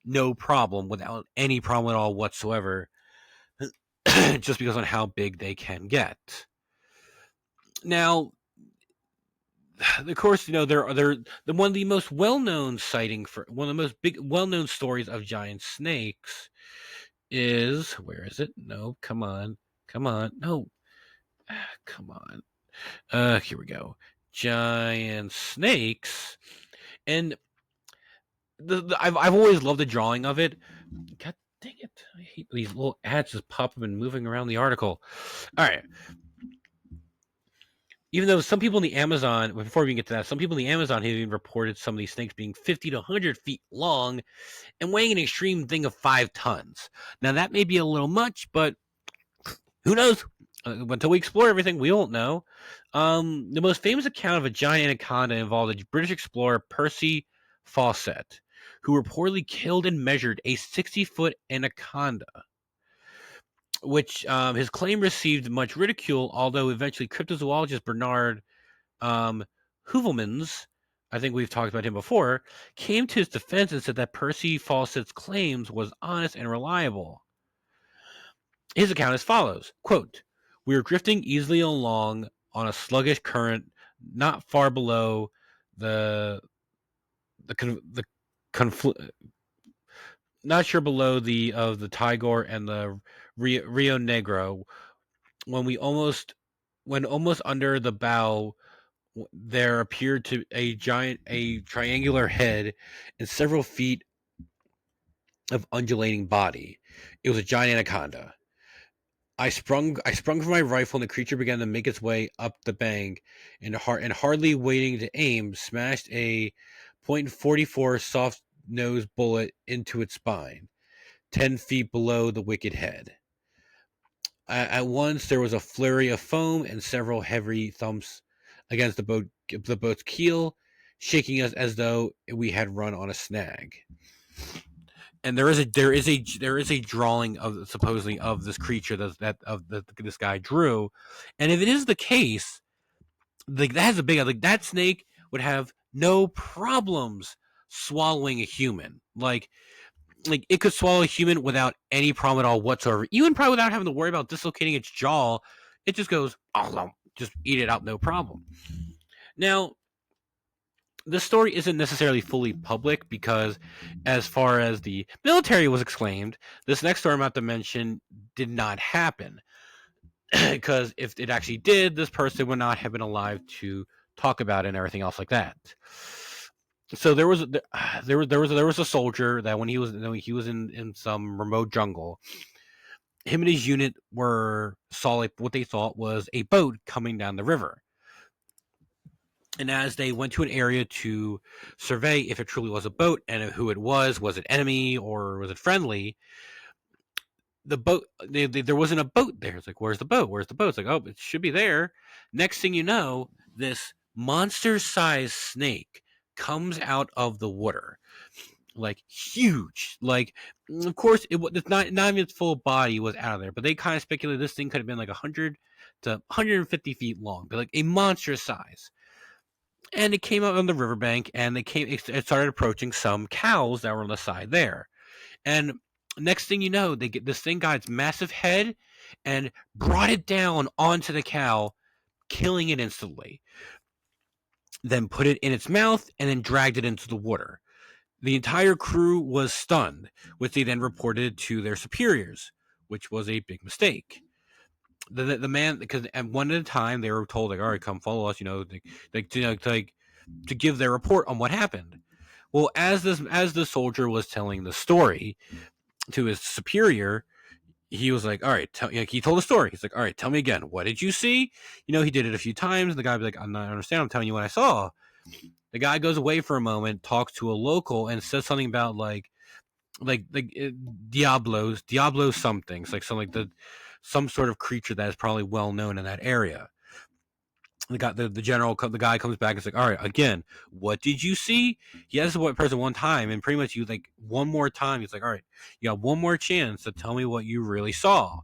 no problem, without any problem at all whatsoever, just because on how big they can get. Now, of course, they're one of the most well-known one of the most well-known stories of giant snakes is, where is it? No, come on, no, come on. Here we go. Giant snakes, and I've always loved the drawing of it. God dang it! I hate these little ads just pop up and moving around the article. All right. Even though some people in the Amazon, before we get to that, some people in the Amazon have even reported some of these snakes being 50 to 100 feet long and weighing an extreme thing of 5 tons. Now that may be a little much, but who knows? Until we explore everything, we won't know. The most famous account of a giant anaconda involved a British explorer, Percy Fawcett, who reportedly killed and measured a 60-foot anaconda, which his claim received much ridicule, although eventually cryptozoologist Bernard Heuvelmans, I think we've talked about him before, came to his defense and said that Percy Fawcett's claims was honest and reliable. His account as follows, quote, "We were drifting easily along on a sluggish current not far below not sure below the Tigor and the Rio Negro, when almost under the bow there appeared to a triangular head and several feet of undulating body. It was a giant anaconda. I sprung from my rifle, and the creature began to make its way up the bank, and hardly waiting to aim, smashed a .44 soft-nosed bullet into its spine, 10 feet below the wicked head. At once there was a flurry of foam and several heavy thumps against the boat's keel, shaking us as though we had run on a snag. And there is a drawing of supposedly of this creature this guy drew, and if it is the case, like that has a big that snake would have no problems swallowing a human. Like it could swallow a human without any problem at all whatsoever, even probably without having to worry about dislocating its jaw. It just goes, oh, just eat it out, no problem. Now, this story isn't necessarily fully public because, as far as the military was exclaimed, this next story I'm about to mention did not happen. Because if it actually did, this person would not have been alive to talk about it and everything else like that. So there was a soldier that when he was in some remote jungle, him and his unit saw like what they thought was a boat coming down the river. And as they went to an area to survey if it truly was a boat and who it was it enemy or was it friendly? The boat, there wasn't a boat there. It's like, where's the boat? Where's the boat? It's like, oh, it should be there. Next thing you know, this monster-sized snake comes out of the water, like huge. Like, of course, it's not even its full body was out of there, but they kind of speculated this thing could have been like 100 to 150 feet long, but like a monster size. And it came out on the riverbank, and it started approaching some cows that were on the side there. And next thing you know, this thing got its massive head and brought it down onto the cow, killing it instantly. Then put it in its mouth and then dragged it into the water. The entire crew was stunned, which they then reported to their superiors, which was a big mistake. The man, because at one at a time they were told, like, all right, come follow us, to give their report on what happened. Well, as the soldier was telling the story to his superior, he was like, all right, he told a story. He's like, all right, tell me again. What did you see? He did it a few times. And the guy would be like, I'm not understand. I'm telling you what I saw. The guy goes away for a moment, talks to a local, and says something about Diablo something. It's like some sort of creature that is probably well known in that area. The guy comes back and is like, all right, again, what did you see? He asked the person one time, and pretty much you like one more time. He's like, all right, you got one more chance to tell me what you really saw.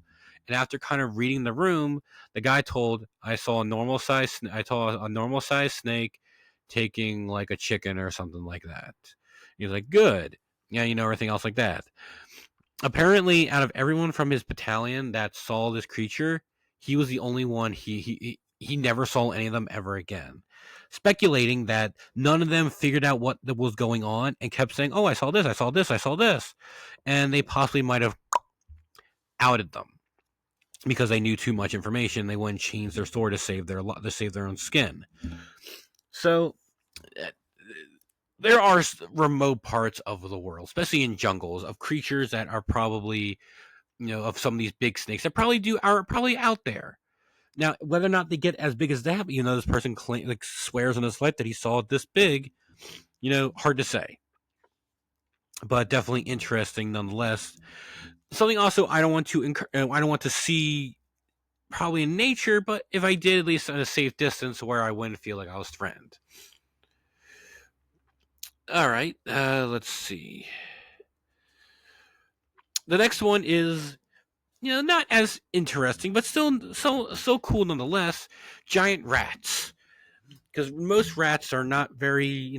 And after kind of reading the room, the guy told, I saw a normal size snake taking like a chicken or something like that. He's like, good. Yeah, everything else like that. Apparently, out of everyone from his battalion that saw this creature, he was the only one. He never saw any of them ever again, speculating that none of them figured out what was going on and kept saying, "Oh, I saw this, I saw this, I saw this," and they possibly might have outed them because they knew too much information. They wouldn't change their story to save their own skin. So there are remote parts of the world, especially in jungles, of creatures that are probably, of some of these big snakes that are probably out there. Now, whether or not they get as big as that, this person swears on his life that he saw it this big, hard to say. But definitely interesting nonetheless. Something also I don't want to see probably in nature, but if I did, at least at a safe distance where I wouldn't feel like I was threatened. All right, let's see. The next one is, not as interesting, but still so cool nonetheless. Giant rats, because most rats are not very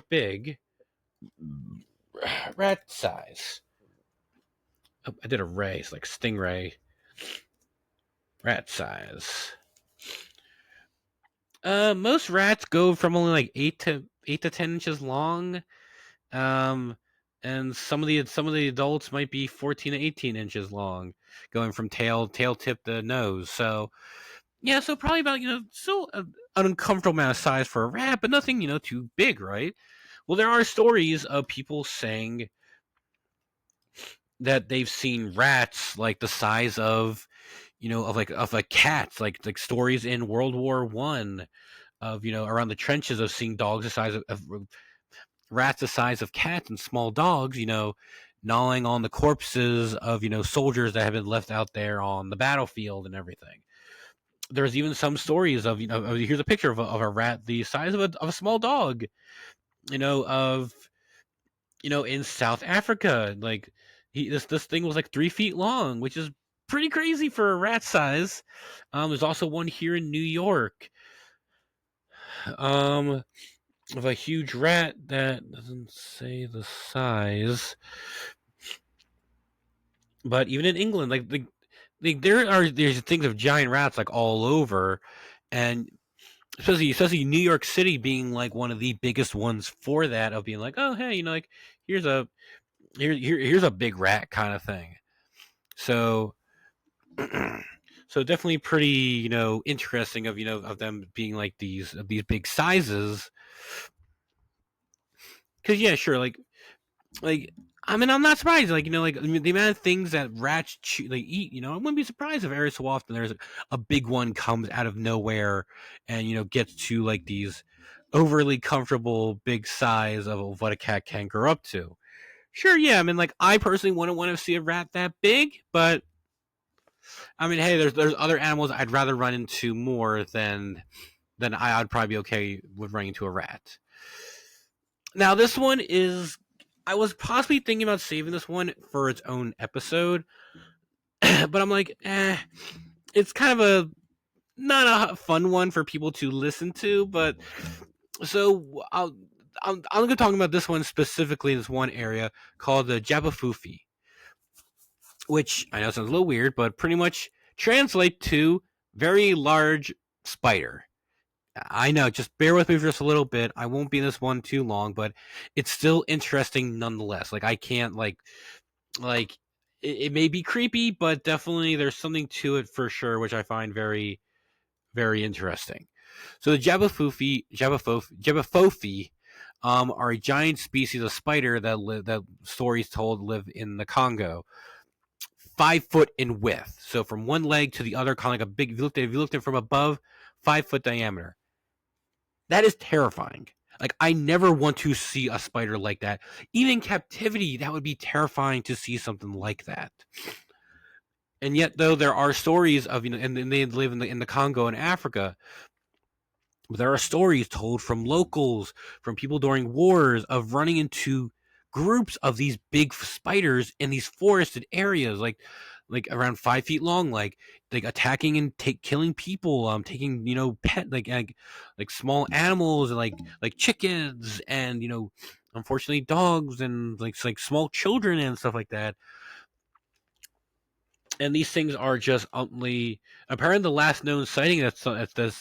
big. Rat size. Oh, I did a ray. It's like stingray. Rat size. Most rats go from only like 8 to 10 inches long. And some of the adults might be 14 to 18 inches long, going from tail tip to nose. So yeah, so probably about still an uncomfortable amount of size for a rat, but nothing too big, right? Well, there are stories of people saying that they've seen rats like the size of cats, like stories in World War I of around the trenches of seeing dogs the size of rats the size of cats and small dogs, gnawing on the corpses of soldiers that have been left out there on the battlefield and everything. There's even some stories of here's a picture of a rat the size of a small dog, of in South Africa. Like this thing was like 3 feet long, which is pretty crazy for a rat size. There's also one here in New York, of a huge rat that doesn't say the size, but even in England, there's things of giant rats like all over, and especially New York City being like one of the biggest ones for that, of being like, oh hey, like here's a here's a big rat kind of thing. So so definitely pretty, interesting of of them being like these big sizes. Because yeah, sure, like I mean, I'm not surprised. Like like I mean, the amount of things that rats eat. I wouldn't be surprised if every so often there's a big one comes out of nowhere and gets to like these overly comfortable big size of what a cat can grow up to. Sure, yeah. I mean, like I personally wouldn't want to see a rat that big, but I mean, hey, there's other animals I'd rather run into more than I'd probably be okay with running into a rat. Now, this one is. I was possibly thinking about saving this one for its own episode, but I'm like, it's kind of a not a fun one for people to listen to. But so I'm going to talk about this one specifically, this one area called the Jabafufi, which I know sounds a little weird, but pretty much translate to very large spider. I know, just bear with me for just a little bit. I won't be in this one too long, but it's still interesting nonetheless. Like I can't like it may be creepy, but definitely there's something to it for sure, which I find very very interesting. So the Jabafofi are a giant species of spider that stories told live in the Congo. 5 foot in width. So from one leg to the other, kind of like a big. If you looked at it from above, 5 foot diameter. That is terrifying. Like I never want to see a spider like that. Even in captivity, that would be terrifying to see something like that. And yet, though, there are stories of and they live in the Congo and Africa. There are stories told from locals, from people during wars, of running into groups of these big spiders in these forested areas, like around 5 feet long, like attacking and killing people, taking pet like small animals and like chickens and unfortunately dogs and like small children and stuff like that. And these things are just only apparently the last known sighting that this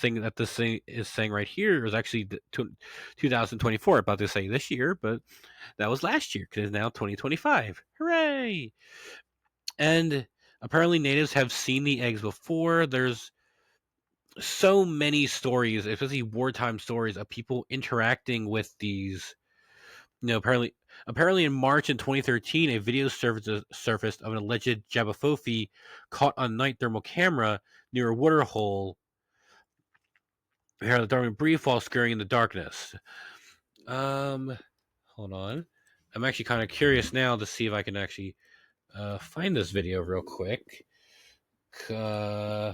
thing is saying right here is actually 2024. About to say this year, but that was last year because it's now 2025. Hooray! And apparently natives have seen the eggs before. There's so many stories, especially wartime stories, of people interacting with these. Apparently in March in 2013, a video surfaced of an alleged Jabafofi caught on night thermal camera near a water hole here the Darwin brief while scurrying in the darkness. Hold on. I'm actually kind of curious now to see if I can actually find this video real quick. Jabafofi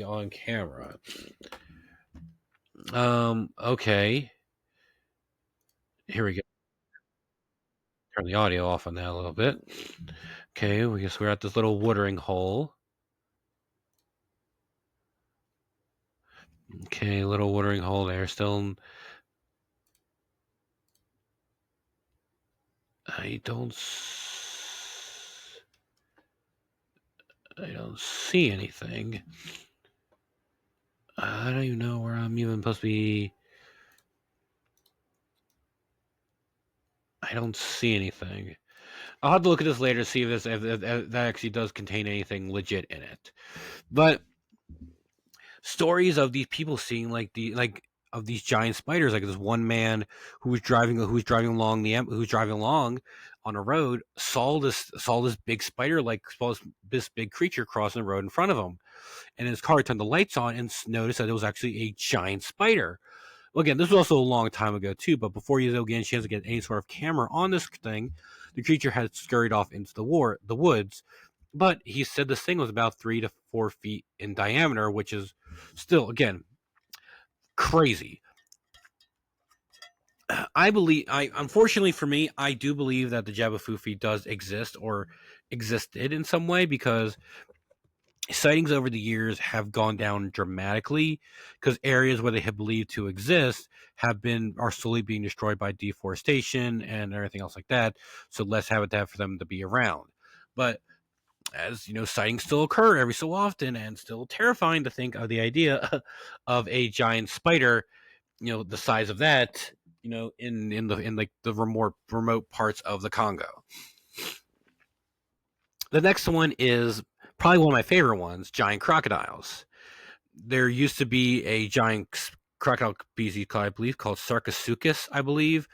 on camera. Okay. Here we go. Turn the audio off on that a little bit. Okay, we guess we're at this little watering hole. Okay, little watering hole there. Still, I don't see anything. I don't even know where I'm even supposed to be. I don't see anything. I'll have to look at this later to see if that actually does contain anything legit in it. But stories of these people seeing of these giant spiders, like this one man who was driving along on a road, saw this big spider, saw this big creature crossing the road in front of him, and his car turned the lights on and noticed that it was actually a giant spider. Well, again, this was also a long time ago too, but before you get a chance to get any sort of camera on this thing, the creature had scurried off into the woods. But he said this thing was about 3 to 4 feet in diameter, which is still, again, crazy. Unfortunately for me, I do believe that the Jabafufi does exist or existed in some way, because sightings over the years have gone down dramatically because areas where they have believed to exist are slowly being destroyed by deforestation and everything else like that. So less habitat for them to be around. But as sightings still occur every so often, and still terrifying to think of the idea of a giant spider, the size of that, in like the remote parts of the Congo. The next one is probably one of my favorite ones: giant crocodiles. There used to be a giant crocodile species, I believe, called Sarcosuchus, I believe.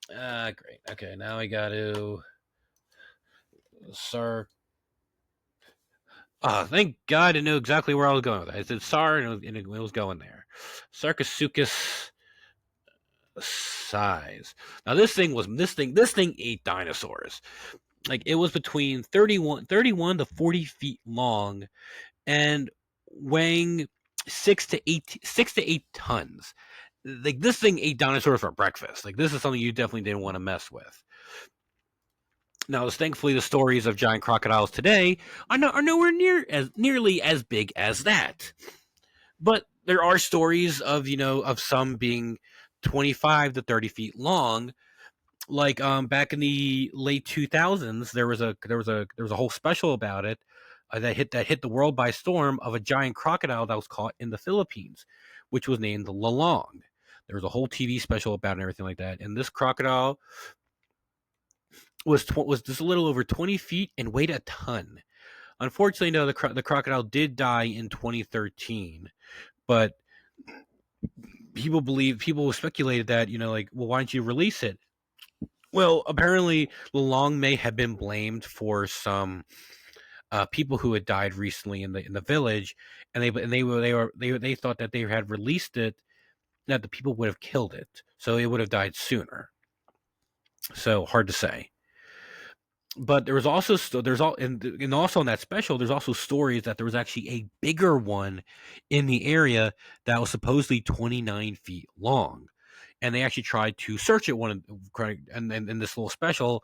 Great. Okay, now I got to Sar. Thank God I knew exactly where I was going with that. I said Sar, and it was going there. Sarcosuchus size. Now this thing ate dinosaurs. Like, it was between 31 to 40 feet long, and weighing 6 to 8 tons. Like, this thing ate dinosaurs for breakfast. Like, this is something you definitely didn't want to mess with. Now, thankfully, the stories of giant crocodiles today are nowhere nearly as big as that. But there are stories of some being 25 to 30 feet long. Like, back in the late 2000s, there was a whole special about it, that hit the world by storm, of a giant crocodile that was caught in the Philippines, which was named Lalong. There was a whole TV special about it and everything like that. And this crocodile was just a little over 20 feet and weighed a ton. Unfortunately, no, the crocodile did die in 2013, but people speculated that, like, well, why don't you release it? Well, apparently, Lalong may have been blamed for some people who had died recently in the village, and they thought that they had released it, that the people would have killed it, so it would have died sooner. So, hard to say. But there was also there's all and also in that special, there's also stories that there was actually a bigger one in the area that was supposedly 29 feet long, and they actually tried to search it and in this little special,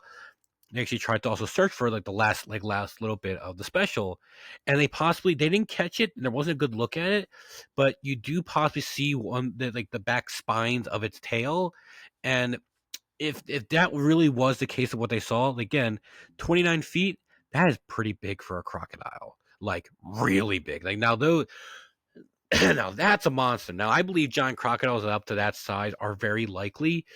they actually tried to also search for, like, the last little bit of the special, and they didn't catch it, and there wasn't a good look at it, but you do possibly see the back spines of its tail. And if that really was the case of what they saw, again, 29 feet, that is pretty big for a crocodile. Like, really big. Like, now, though, now that's a monster. Now, I believe giant crocodiles up to that size are very likely.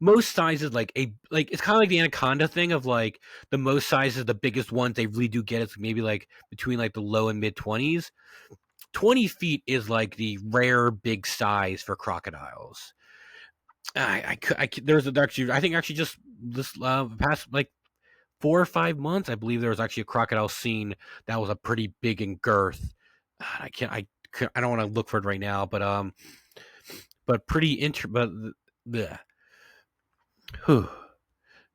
Most sizes, it's kind of like the anaconda thing of, like, the most sizes, the biggest ones they really do get is maybe, like, between, like, the low and mid 20s. 20 feet is like the rare big size for crocodiles. There's actually, I think, actually, just this past, like, 4 or 5 months, I believe there was actually a crocodile seen that was a pretty big in girth. I don't want to look for it right now, but pretty but bleh. Whew.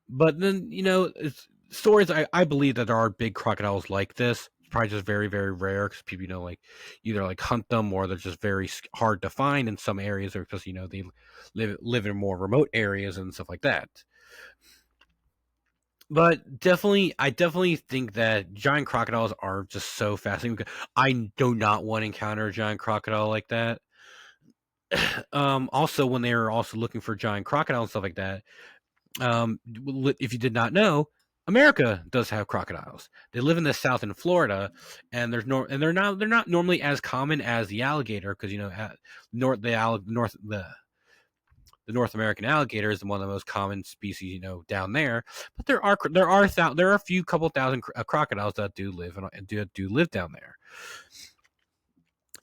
But then, it's stories. I believe that there are big crocodiles like this. It's probably just very, very rare, because people, like, either, like, hunt them, or they're just very hard to find in some areas, or because, they live in more remote areas and stuff like that. But I definitely think that giant crocodiles are just so fascinating. I do not want to encounter a giant crocodile like that. Also, when they were also looking for giant crocodiles and stuff like that, if you did not know, America does have crocodiles. They live in the South, in Florida, and they're not normally as common as the alligator, because, the North American alligator is one of the most common species, down there. But there are a few couple thousand crocodiles that do live down there.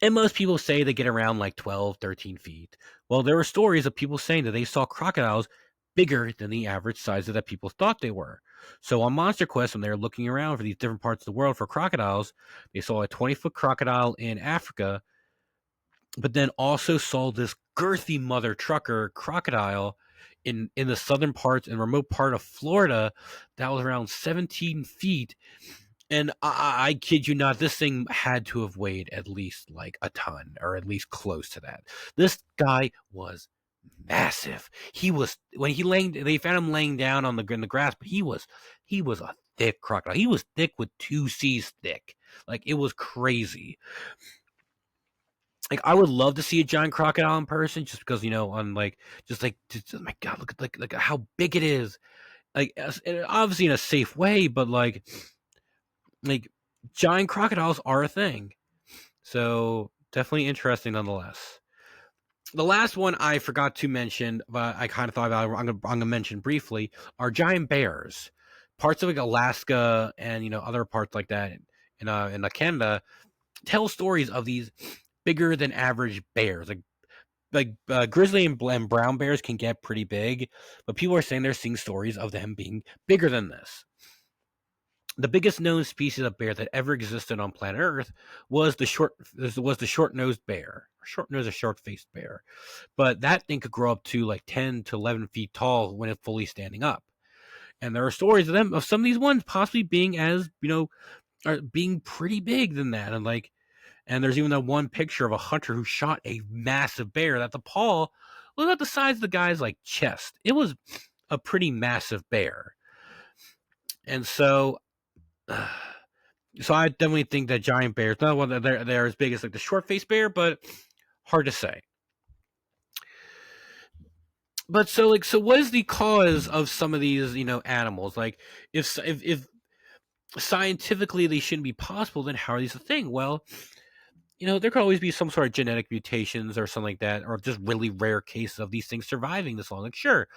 And most people say they get around, like, 12, 13 feet. Well, there were stories of people saying that they saw crocodiles bigger than the average size that people thought they were. So on Monster Quest, when they were looking around for these different parts of the world for crocodiles, they saw a 20-foot crocodile in Africa, but then also saw this girthy mother trucker crocodile in the southern parts and remote part of Florida that was around 17 feet. And I kid you not, this thing had to have weighed at least, like, a ton, or at least close to that. This guy was massive. They found him laying down in the grass, but he was a thick crocodile. He was thick with 2 C's thick. Like, it was crazy. Like, I would love to see a giant crocodile in person, just because, on, like, just my God, look at, like how big it is. Like, obviously in a safe way, but, like, like giant crocodiles are a thing. So definitely interesting nonetheless. The last one I forgot to mention, but I kind of thought about it, I'm gonna mention briefly, are giant bears. Parts of like Alaska and other parts like that in Canada tell stories of these bigger than average bears. Like grizzly and brown bears can get pretty big, but people are saying they're seeing stories of them being bigger than this. The biggest known species of bear that ever existed on planet Earth was the short-nosed bear, short-nosed or short-faced bear. But that thing could grow up to like 10 to 11 feet tall when it's fully standing up. And there are stories of some of these ones possibly being being pretty big than that. And there's even that one picture of a hunter who shot a massive bear that the paw was about the size of the guy's like chest. It was a pretty massive bear. And so I definitely think that giant bears, not one that they're as big as like the short faced bear, but hard to say. But so what is the cause of some of these animals? Like if scientifically they shouldn't be possible, then how are these a thing? Well, there could always be some sort of genetic mutations or something like that, or just really rare cases of these things surviving this long. Like, sure,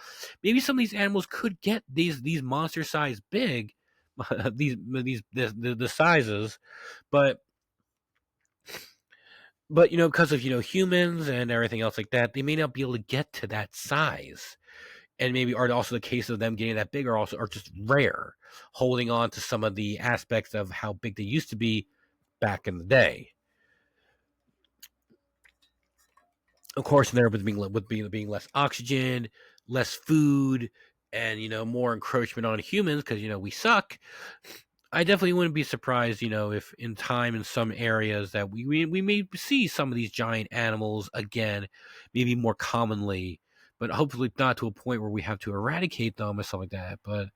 maybe some of these animals could get these monster size big, the sizes, but because of humans and everything else like that, they may not be able to get to that size. And maybe are also the case of them getting that big are just rare, holding on to some of the aspects of how big they used to be back in the day. Of course, there with being less oxygen, less food, and more encroachment on humans because we suck. I definitely wouldn't be surprised, if in time in some areas that we may see some of these giant animals again, maybe more commonly, but hopefully not to a point where we have to eradicate them or something like that. But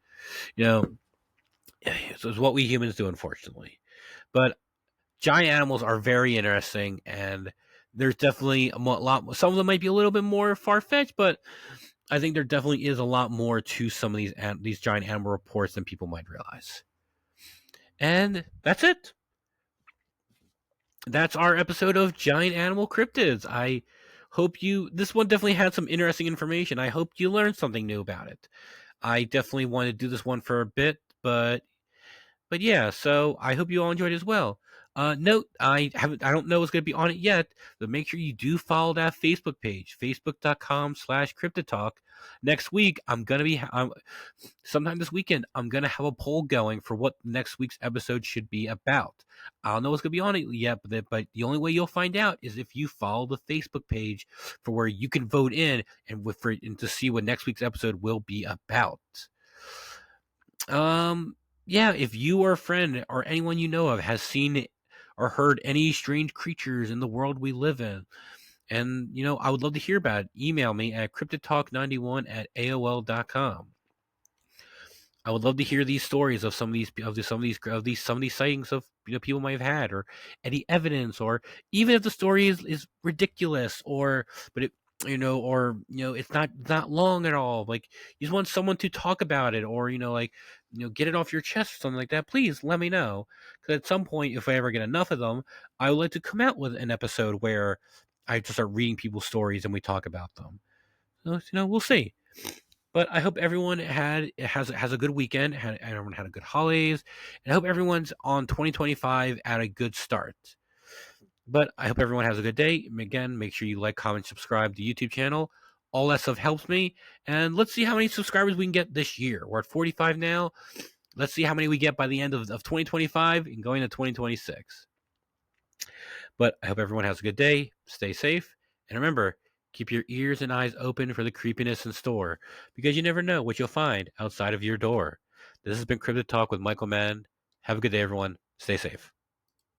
it's what we humans do, unfortunately. But giant animals are very interesting, and there's definitely a lot. Some of them might be a little bit more far fetched, but I think there definitely is a lot more to some of these giant animal reports than people might realize. And that's it. That's our episode of Giant Animal Cryptids. I hope this one definitely had some interesting information. I hope you learned something new about it. I definitely wanted to do this one for a bit, but yeah, so I hope you all enjoyed it as well. Note, I don't know what's going to be on it yet, but make sure you do follow that Facebook page, facebook.com/CryptidTalk. Next week, I'm going to be, sometime this weekend, I'm going to have a poll going for what next week's episode should be about. I don't know what's going to be on it yet, but the only way you'll find out is if you follow the Facebook page for where you can vote in and to see what next week's episode will be about. Yeah, if you or a friend or anyone you know of has seen or heard any strange creatures in the world we live in, and I would love to hear about it, email me at cryptidtalk91@aol.com. I would love to hear these stories of some of these sightings of people might have had, or any evidence, or even if the story is ridiculous, or but it it's not long at all. Like, you just want someone to talk about it, or get it off your chest or something like that. Please let me know, because at some point, if I ever get enough of them, I would like to come out with an episode where I just start reading people's stories and we talk about them. So, we'll see. But I hope everyone has a good weekend. Everyone had a good holidays, and I hope everyone's on 2025 at a good start. But I hope everyone has a good day. Again, make sure you like, comment, subscribe to the YouTube channel. All that stuff helps me. And let's see how many subscribers we can get this year. We're at 45 now. Let's see how many we get by the end of 2025 and going to 2026. But I hope everyone has a good day. Stay safe. And remember, keep your ears and eyes open for the creepiness in store, because you never know what you'll find outside of your door. This has been Cryptid Talk with Michael Mann. Have a good day, everyone. Stay safe.